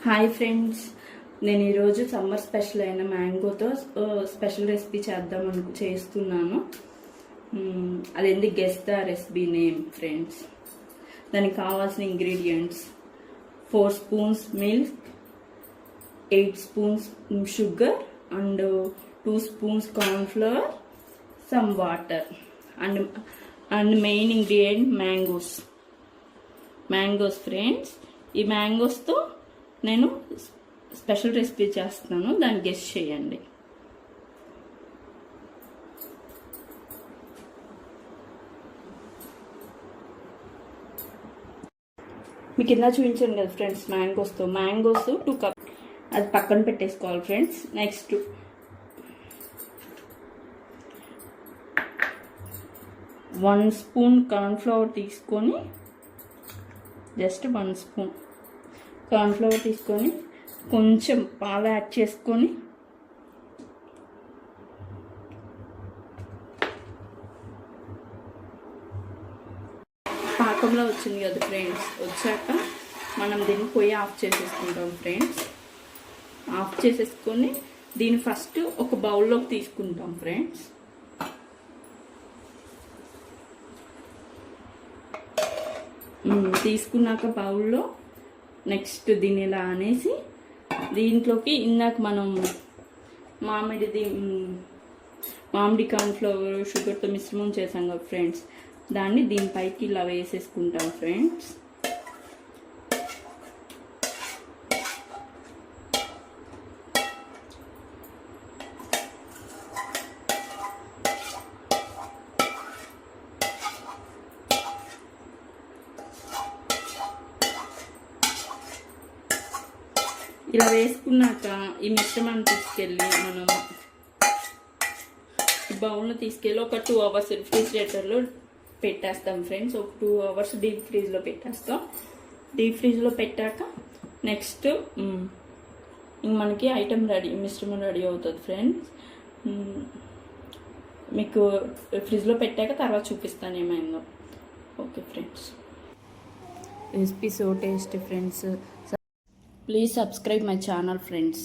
Hi friends, నేను ఈరోజు summer special అయిన మ్యాంగోతో స్పెషల్ రెసిపీ చేస్తున్నాను. అది ఎందుకు guess the recipe name friends. దానికి కావాల్సిన ingredients 4 spoons milk, 8 spoons sugar and 2 spoons cornflour, some water and main ingredient mangoes friends. ఈ మ్యాంగోస్తో నేను స్పెషల్ రెసిపీ చేస్తున్నాను, దాన్ని గెస్ చేయండి. మీకు కింద చూపించాను కదా ఫ్రెండ్స్, మ్యాంగోస్ 2 కప్ అది పక్కన పెట్టేసుకోవాలి ఫ్రెండ్స్. నెక్స్ట్ 1 స్పూన్ కార్న్ఫ్లవర్ తీసుకొని, జస్ట్ 1 స్పూన్ కార్న్ఫ్లవర్ తీసుకొని కొంచెం పాలు యాడ్ చేసుకొని పాకంలో వచ్చింది కదా ఫ్రెండ్స్. వచ్చాక మనం దీన్ని పొయ్యి ఆఫ్ చేసేసుకుంటాం ఫ్రెండ్స్. ఆఫ్ చేసేసుకొని దీన్ని ఫస్ట్ ఒక బౌల్లోకి తీసుకుంటాం ఫ్రెండ్స్. తీసుకున్నాక బౌల్లో నెక్స్ట్ దీన్ని ఇలా అనేసి దీంట్లోకి ఇందాక మనం మామిడి కార్న్ఫ్లవర్ షుగర్తో మిశ్రమం చేసాం కదా ఫ్రెండ్స్, దాన్ని దీనిపైకి ఇలా వేసేసుకుంటాం ఫ్రెండ్స్. ఇలా వేసుకున్నాక ఈ మిశ్రమాన్ని తీసుకెళ్ళి మనం బౌల్లో తీసుకెళ్ళి ఒక 2 అవర్స్ రిఫ్రిజిరేటర్లో పెట్టేస్తాం ఫ్రెండ్స్. ఒక 2 అవర్స్ డీప్ ఫ్రీజ్లో పెట్టేస్తాం. డీప్ ఫ్రీజ్లో పెట్టాక నెక్స్ట్ మనకి మిశ్రమం రెడీ అవుతుంది ఫ్రెండ్స్. మీకు ఫ్రిడ్జ్లో పెట్టాక తర్వాత చూపిస్తాను ఏమైందో. Okay friends, recipe so tasty friends. Please subscribe my channel friends.